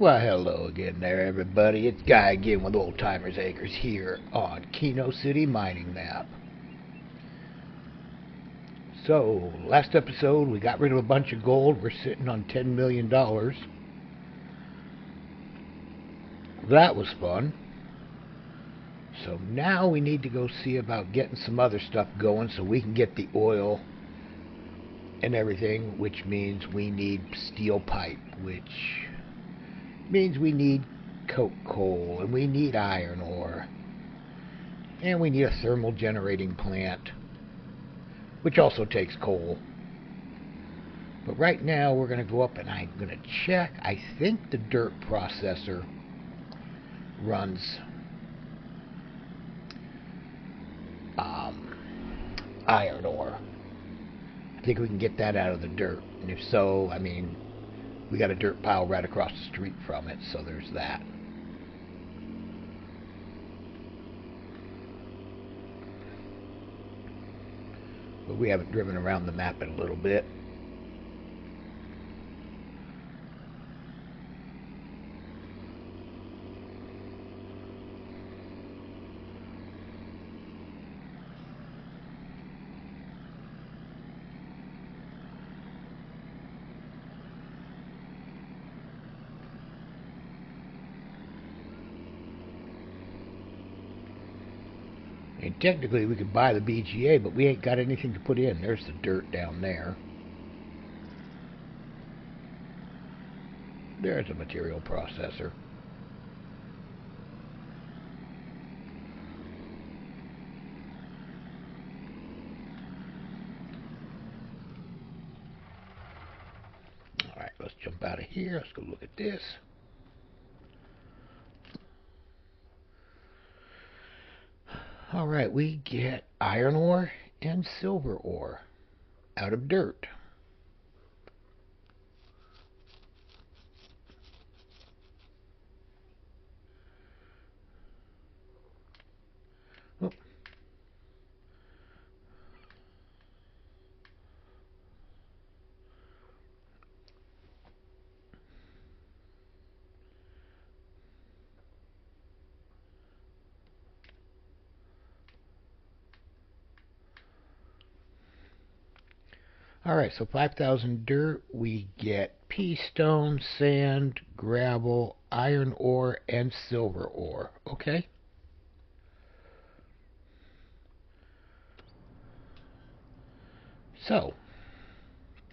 Well, hello again there, everybody. It's Guy again with Old Timers Acres here on Keno City Mining Map. So, last episode we got rid of a bunch of gold. We're sitting on $10 million. That was fun. So now we need to go see about getting some other stuff going so we can get the oil and everything, which means we need steel pipe, which means we need coke coal, and we need iron ore, and we need a thermal generating plant, which also takes coal. But right now we're going to go up and I'm going to check. I think the dirt processor runs iron ore. I think we can get that out of the dirt, and if so, I mean, we got a dirt pile right across the street from it, so there's that. But we haven't driven around the map in a little bit. And technically we could buy the BGA, but we ain't got anything to put in. There's the dirt down there. There's a material processor. Alright, let's jump out of here. Let's go look at this. Alright, we get iron ore and silver ore out of dirt. Oh. Alright, so 5,000 dirt, we get pea stone, sand, gravel, iron ore, and silver ore. Okay? So,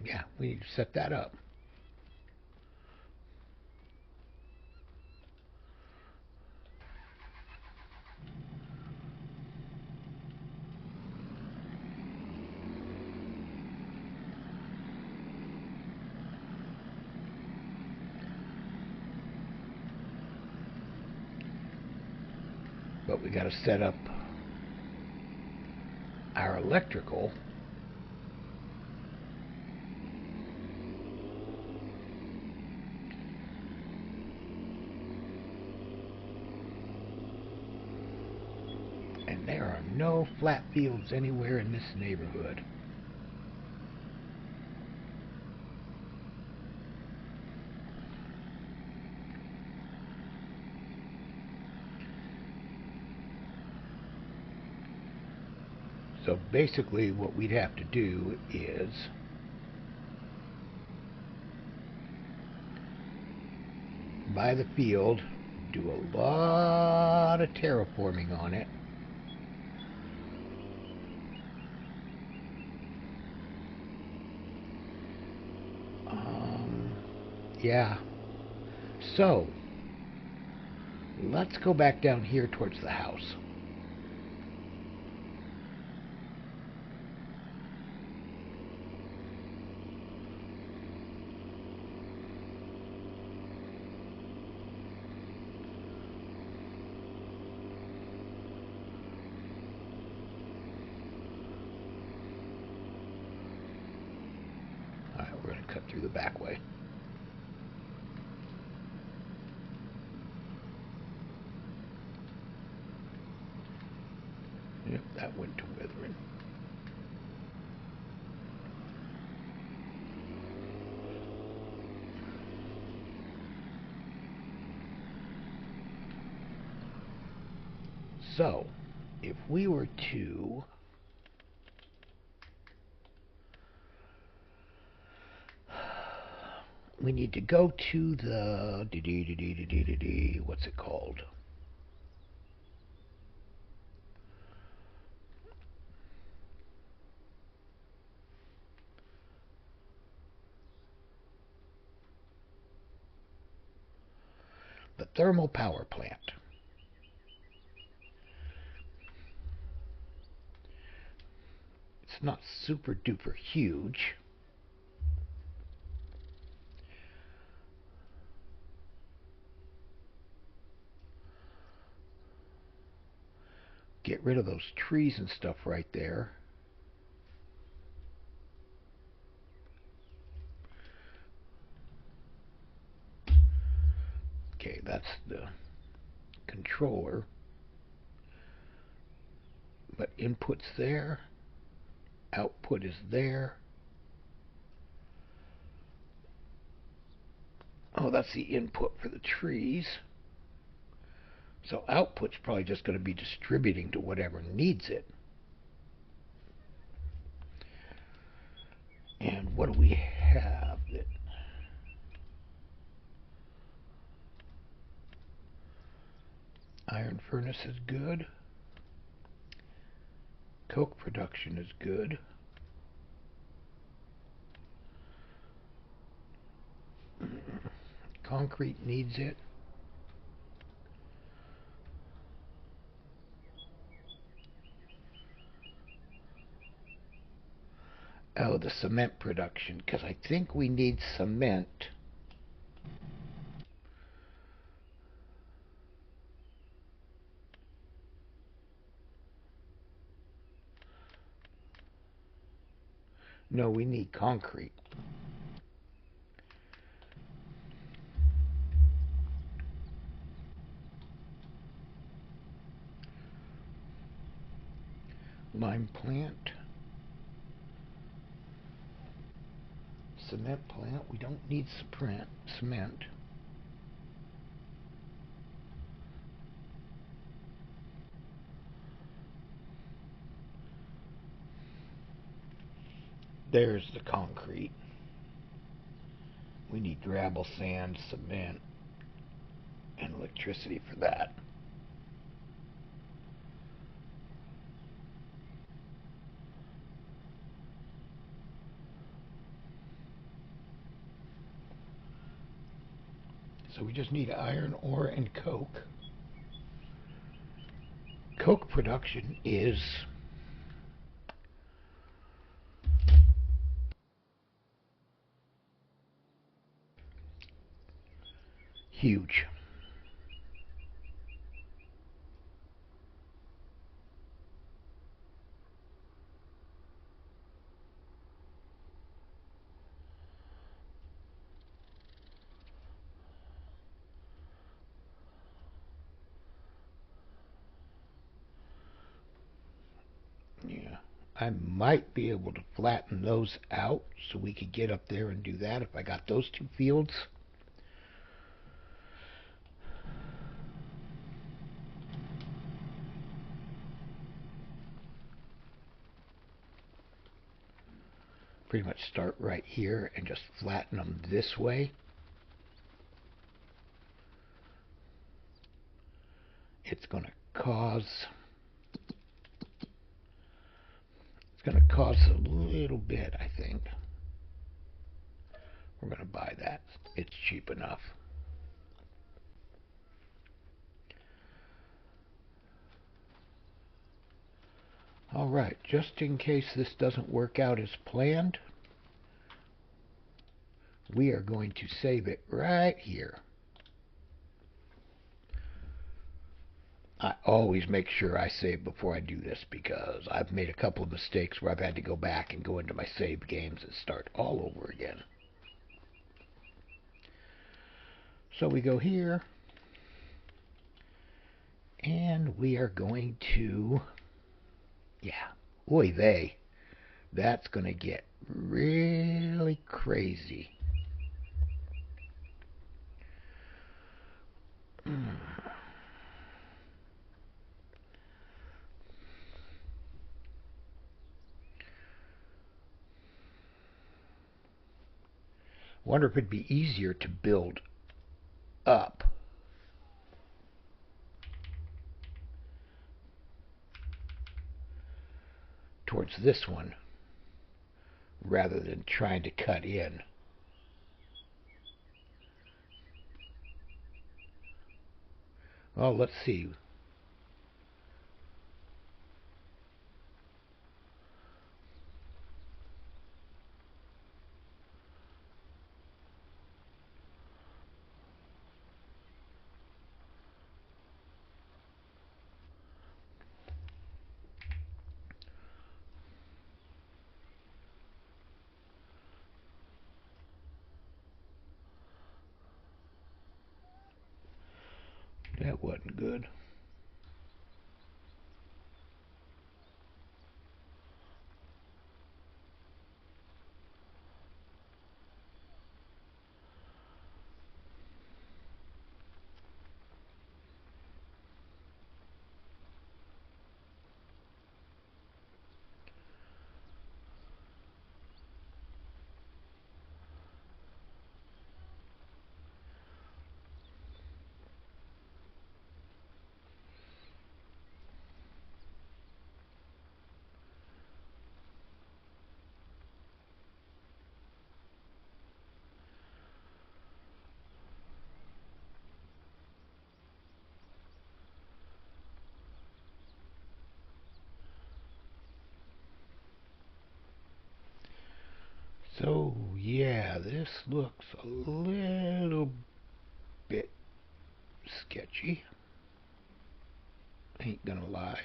yeah, we need to set that up. But we got to set up our electrical. And there are no flat fields anywhere in this neighborhood. So basically what we'd have to do is buy the field, do a lot of terraforming on it, yeah. So let's go back down here towards the house. Alright, we're going to cut through the back way. Yep, that went to withering. So, if we were to we need to go to the what's it called? The thermal power plant. It's not super duper huge. Get rid of those trees and stuff right there. Okay, that's the controller. But input's there. Output is there. Oh, that's the input for the trees. So output's probably just going to be distributing to whatever needs it. And what do we have? Iron furnace is good. Coke production is good. Concrete needs it. Oh, the cement production, because I think we need cement. No, we need concrete. Lime plant. Cement plant. We don't need cement. There's the concrete. We need gravel, sand, cement, and electricity for that. So we just need iron ore and coke. Coke production is huge. Yeah, I might be able to flatten those out so we could get up there and do that if I got those two fields. Pretty much start right here and just flatten them this way. It's going to cause a little bit, I think. We're going to buy that. It's cheap enough. Alright, just in case this doesn't work out as planned, we are going to save it right here. I always make sure I save before I do this because I've made a couple of mistakes where I've had to go back and go into my saved games and start all over again. So we go here, and we are going to, oy vey, that's going to get really crazy. Wonder if it'd be easier to build up towards this one rather than trying to cut in. Well, let's see. That wasn't good. So, yeah, this looks a little bit sketchy. Ain't gonna lie.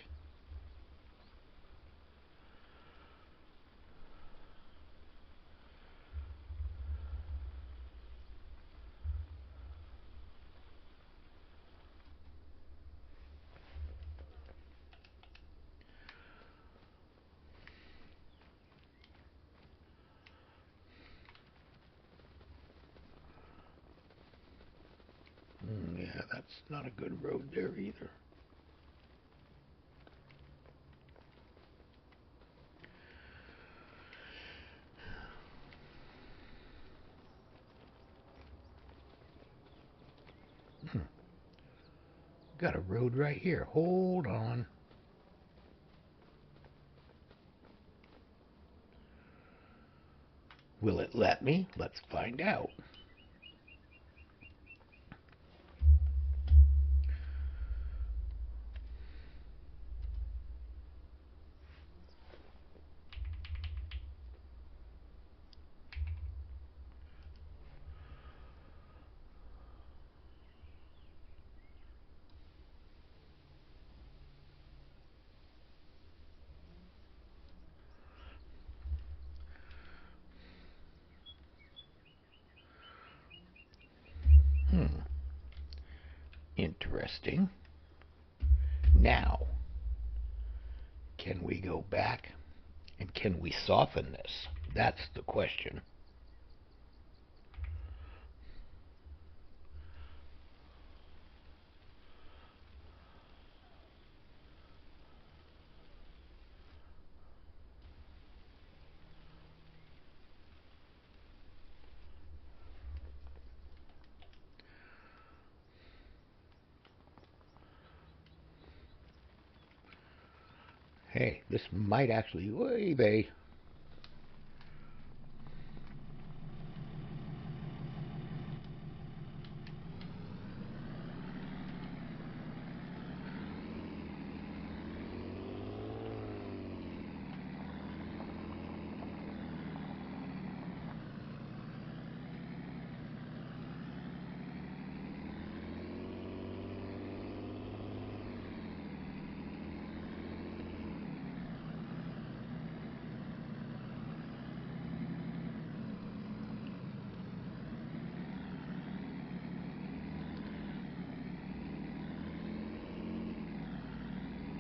Yeah, that's not a good road there either. Got a road right here. Hold on. Will it let me? Let's find out. Interesting. Now, can we go back and can we soften this? That's the question. Hey, this might actually, oy vey.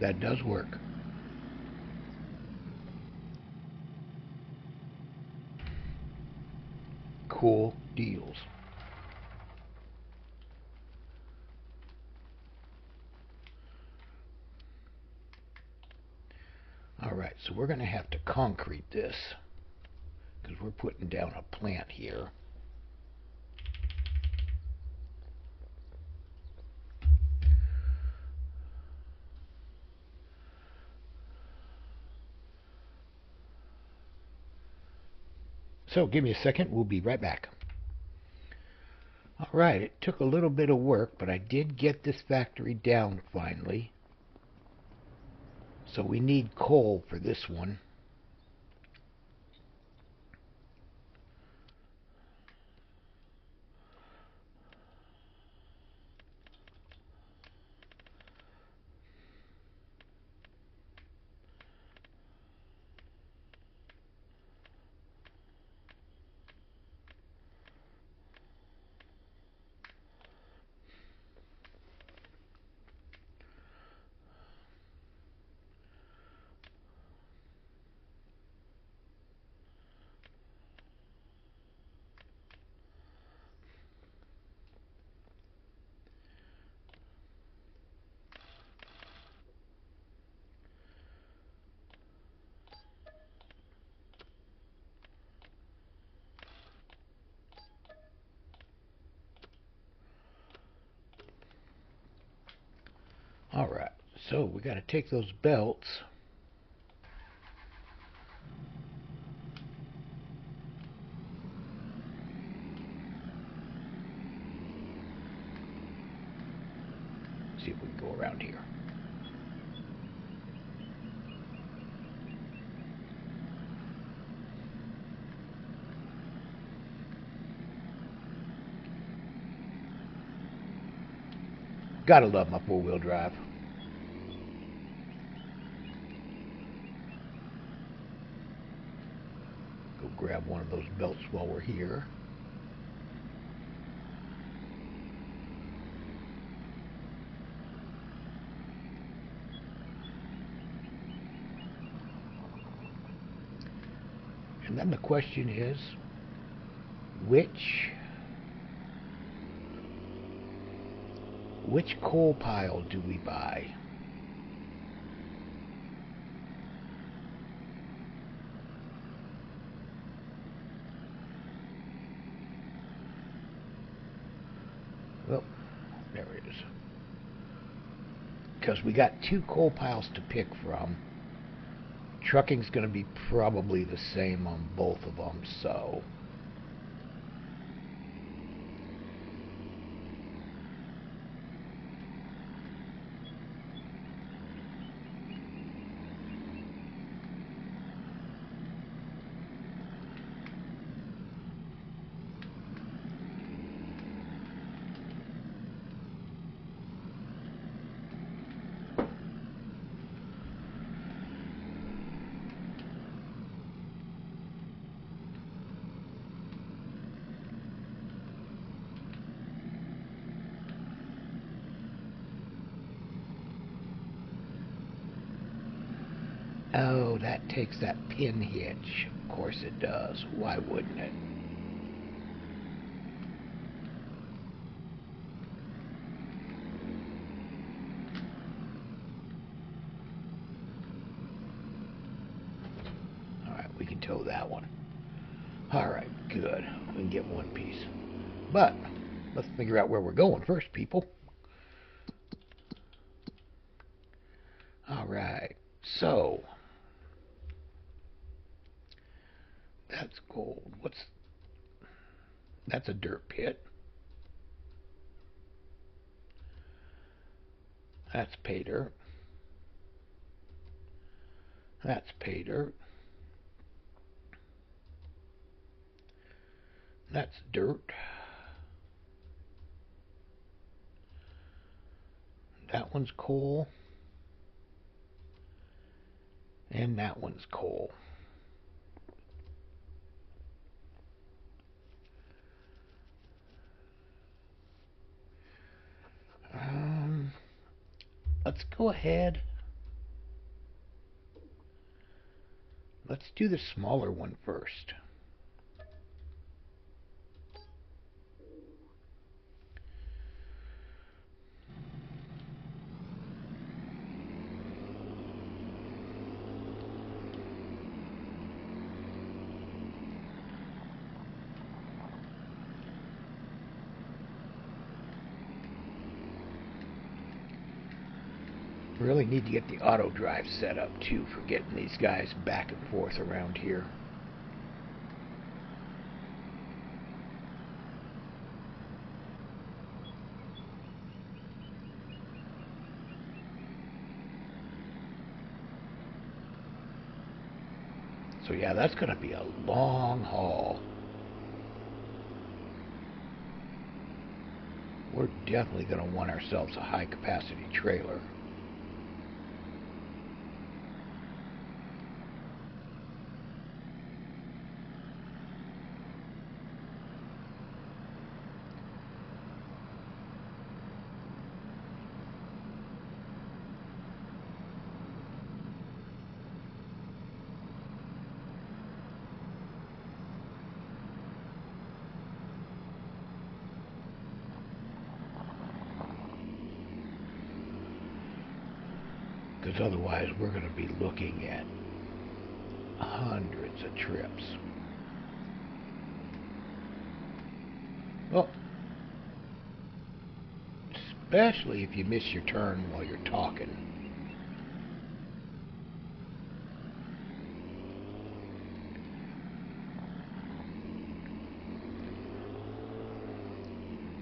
That does work. Cool deals. Alright, so we're going to have to concrete this because we're putting down a plant here. So give me a second, we'll be right back. Alright, it took a little bit of work, but I did get this factory down finally. So we need coal for this one. Alright, so we got to take those belts. See if we can go around here. Gotta love my four-wheel drive. Go grab one of those belts while we're here. And then the question is, which coal pile do we buy? Well, there it is. Because we got two coal piles to pick from. Trucking's going to be probably the same on both of them, so... Oh, that takes that pin hitch. Of course it does. Why wouldn't it? Alright, we can tow that one. Alright, good. We can get one piece. But, let's figure out where we're going first, people. Alright, so... that's gold. That's a dirt pit. That's pay dirt. That's pay dirt. That's dirt. That one's coal. And that one's coal. Let's go ahead. Let's do the smaller one first. Really need to get the auto drive set up too for getting these guys back and forth around here. So yeah, that's going to be a long haul. We're definitely going to want ourselves a high capacity trailer. Because otherwise we're going to be looking at hundreds of trips. Well, especially if you miss your turn while you're talking.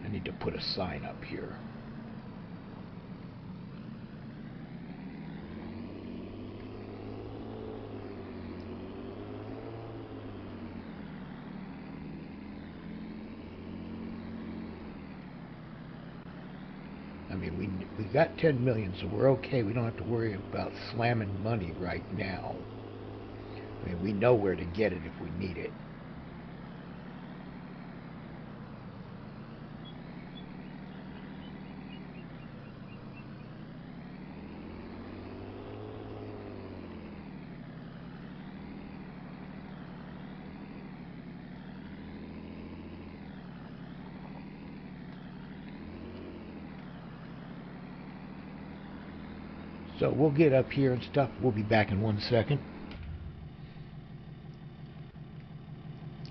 I need to put a sign up here. I mean, we got 10 million, so we're okay. We don't have to worry about slamming money right now. I mean, we know where to get it if we need it. So we'll get up here and stuff. We'll be back in 1 second.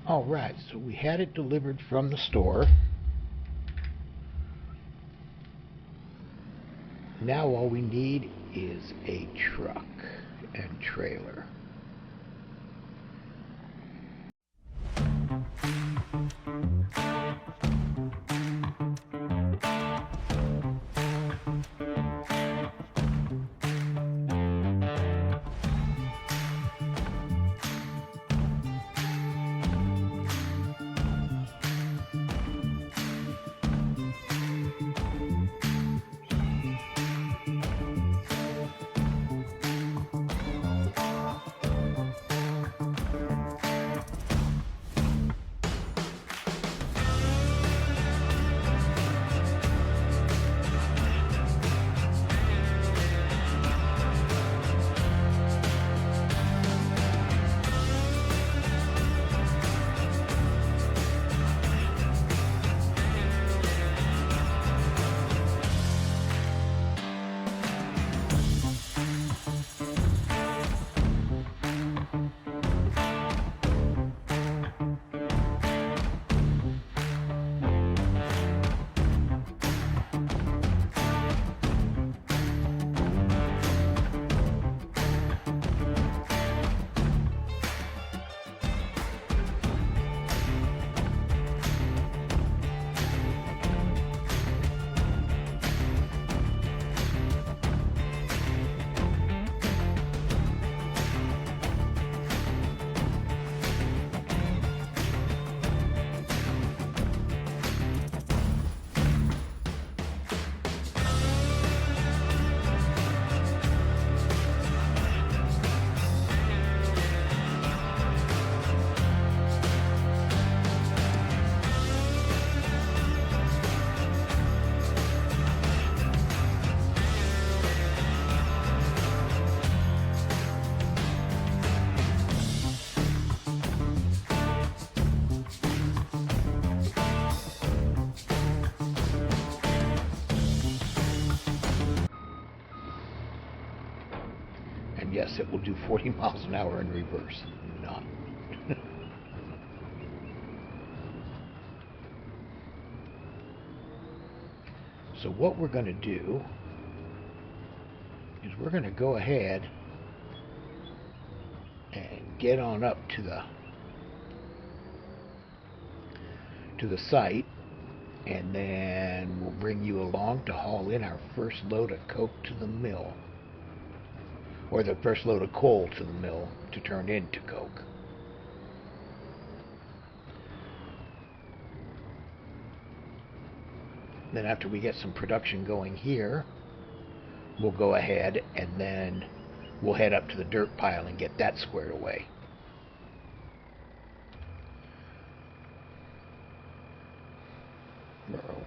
Alright, so we had it delivered from the store. Now all we need is a truck and trailer. Yes, it will do 40 miles an hour in reverse. Not. So what we're going to do is we're going to go ahead and get on up to the site, and then we'll bring you along to haul in our first load of coke to the mill. or the first load of coal to the mill to turn into coke. Then after we get some production going here, we'll go ahead and then we'll head up to the dirt pile and get that squared away. Burrow.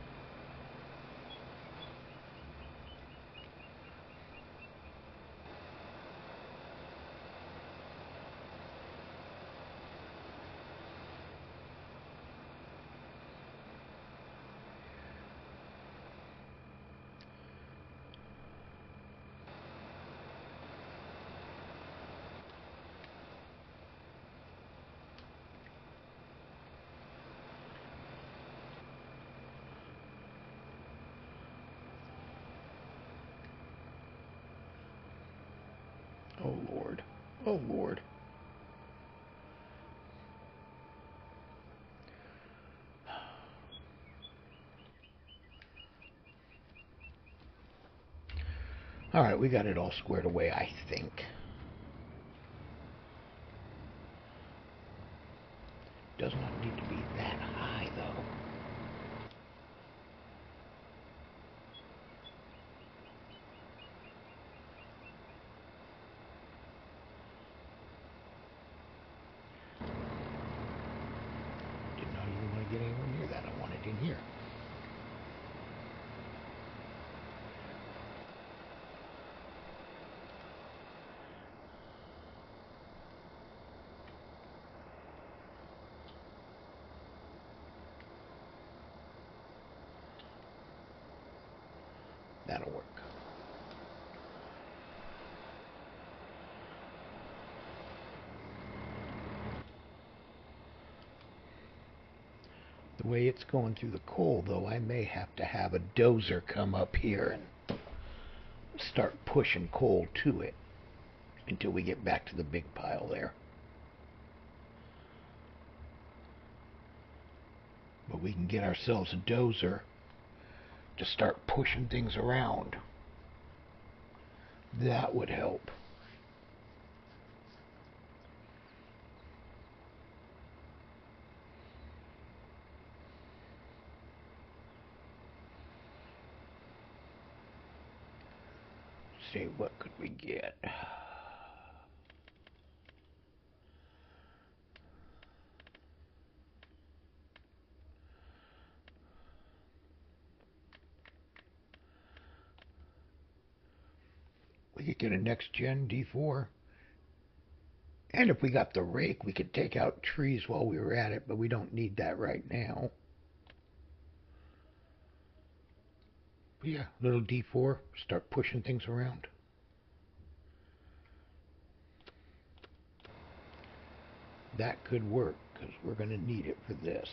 Oh Lord. Oh Lord. Alright, we got it all squared away, I think. Does not need to be that high, though. Did not even want to get anywhere near that. I want it in here. That'll work. The way it's going through the coal, though, I may have to have a dozer come up here and start pushing coal to it until we get back to the big pile there. But we can get ourselves a dozer to start pushing things around. That would help. See, what could we get? We could get a next gen D4. And if we got the rake, we could take out trees while we were at it, but we don't need that right now. But yeah, little D4, start pushing things around. That could work, because we're going to need it for this.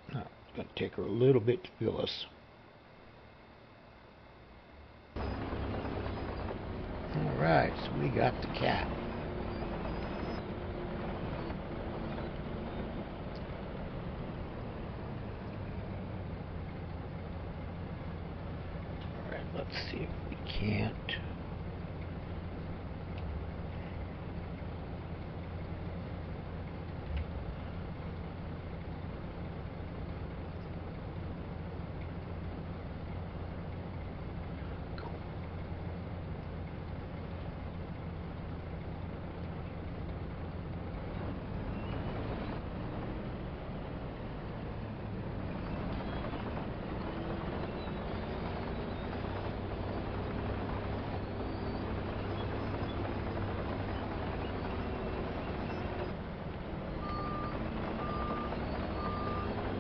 It's going to take her a little bit to fill us. Alright, so we got the cat. Alright, let's see if we can't.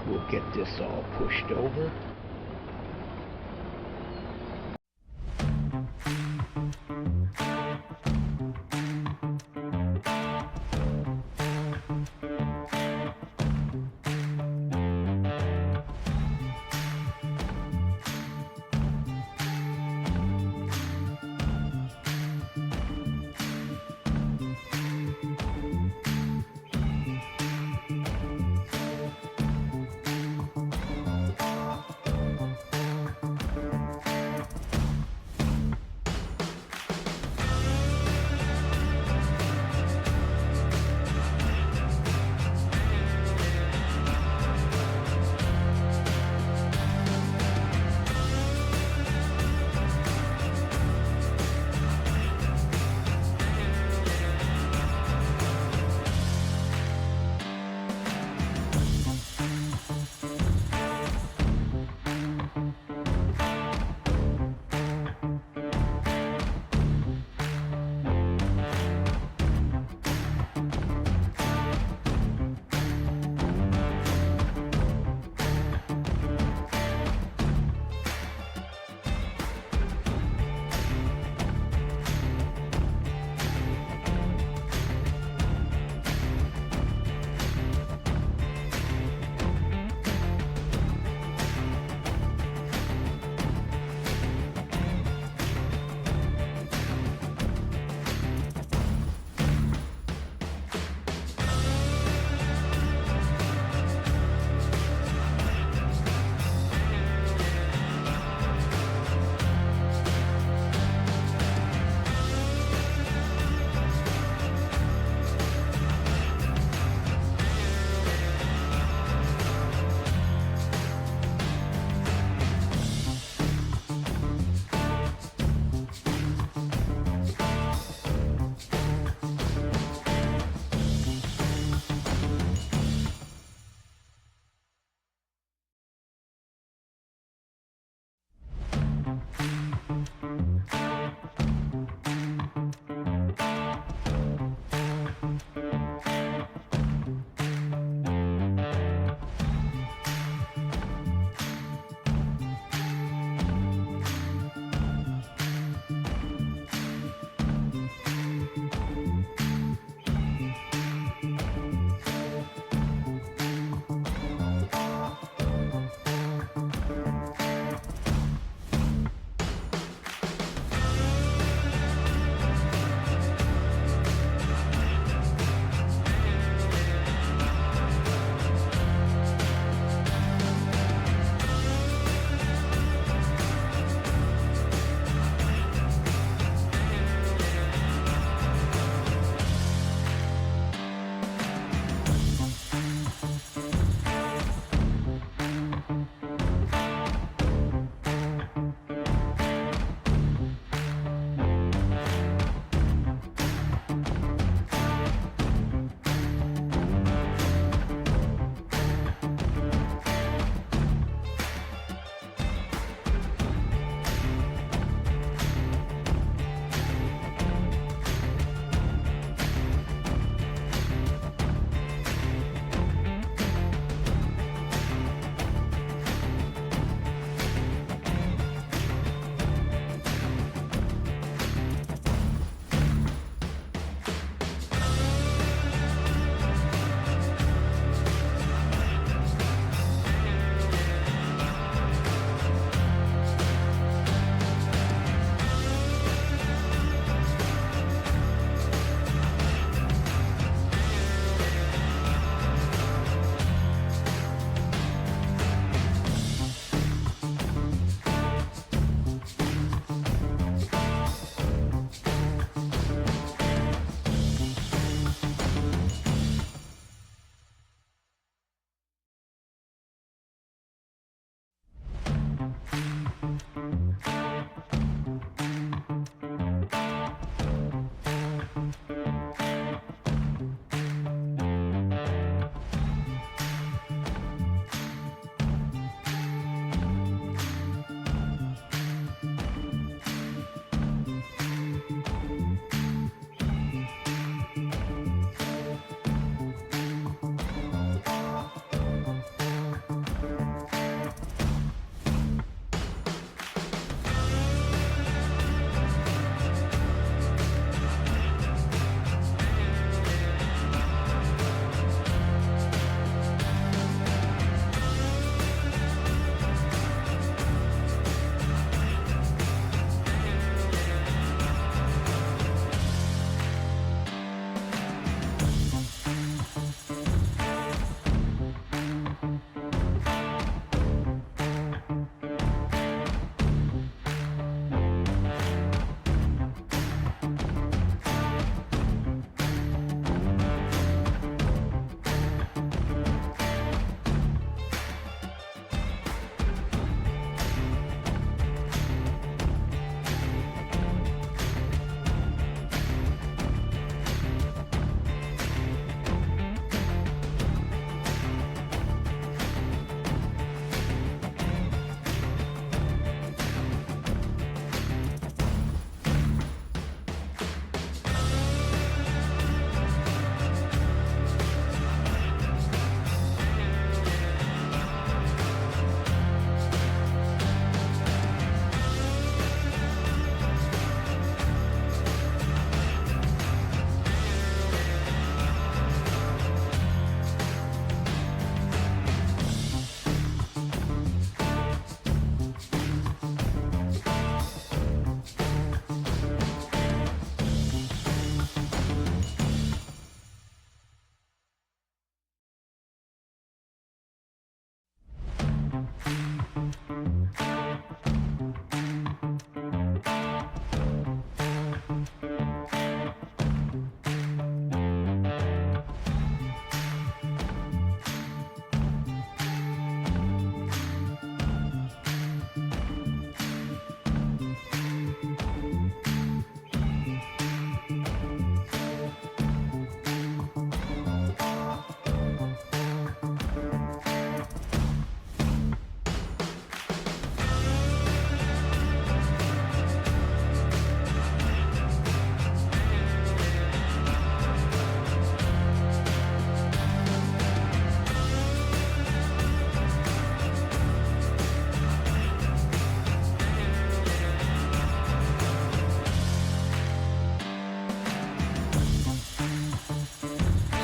We'll get this all pushed over.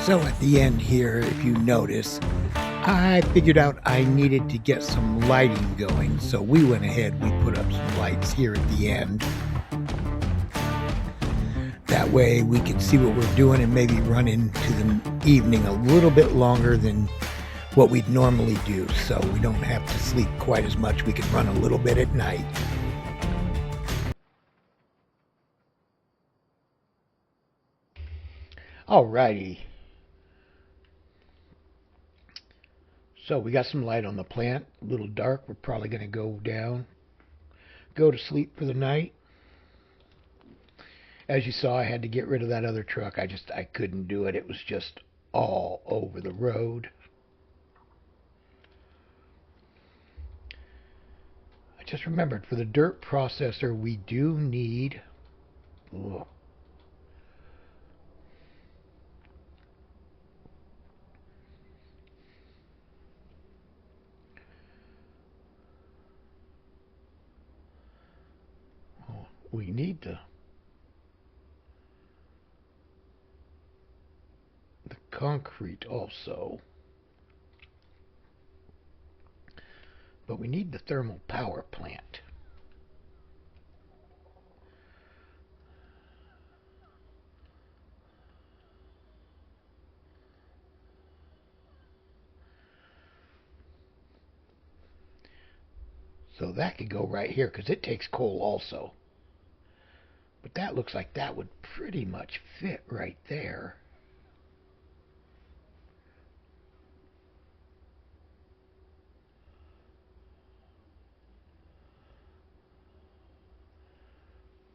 So at the end here, if you notice, I figured out I needed to get some lighting going, so we went ahead, we put up some lights here at the end. That way we can see what we're doing and maybe run into the evening a little bit longer than what we'd normally do, so we don't have to sleep quite as much. We can run a little bit at night. Alrighty. So we got some light on the plant, a little dark. We're probably going to go to sleep for the night. As you saw, I had to get rid of that other truck. I couldn't do it. It was just all over the road. I just remembered, for the dirt processor, we do need... Ugh. We need the concrete also, but we need the thermal power plant. So that could go right here because it takes coal also. But that looks like that would pretty much fit right there.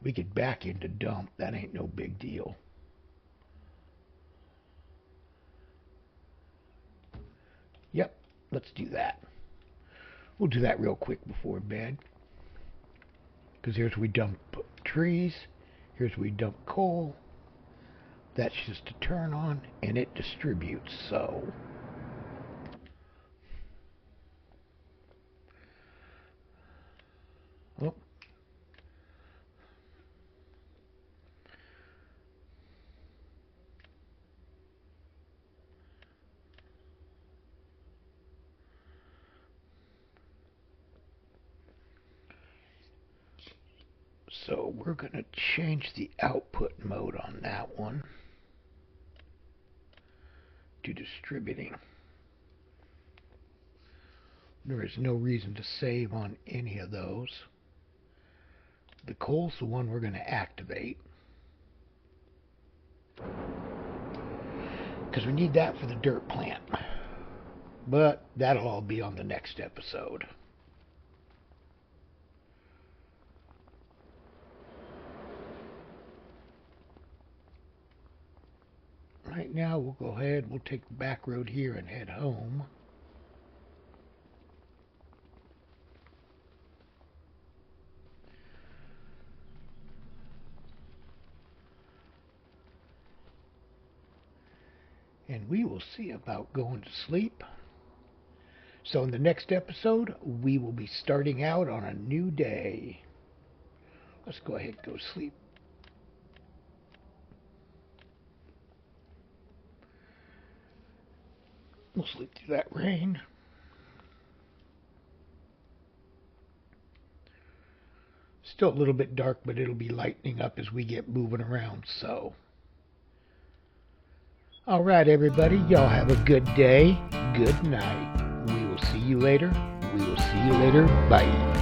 We could back into dump. That ain't no big deal. Yep, let's do that. We'll do that real quick before bed. Because here's where we dump trees. Here's where we dump coal. That's just a turn on, and it distributes, so... Oh. So we're going to change the output mode on that one to distributing. There is no reason to save on any of those. The coal's the one we're going to activate, because we need that for the dirt plant. But that'll all be on the next episode. Right now, we'll go ahead, we'll take the back road here and head home. And we will see about going to sleep. So in the next episode, we will be starting out on a new day. Let's go ahead and go to sleep. We'll sleep through that rain. Still a little bit dark, but it'll be lightening up as we get moving around, so. All right, everybody. Y'all have a good day. Good night. We will see you later. We will see you later. Bye.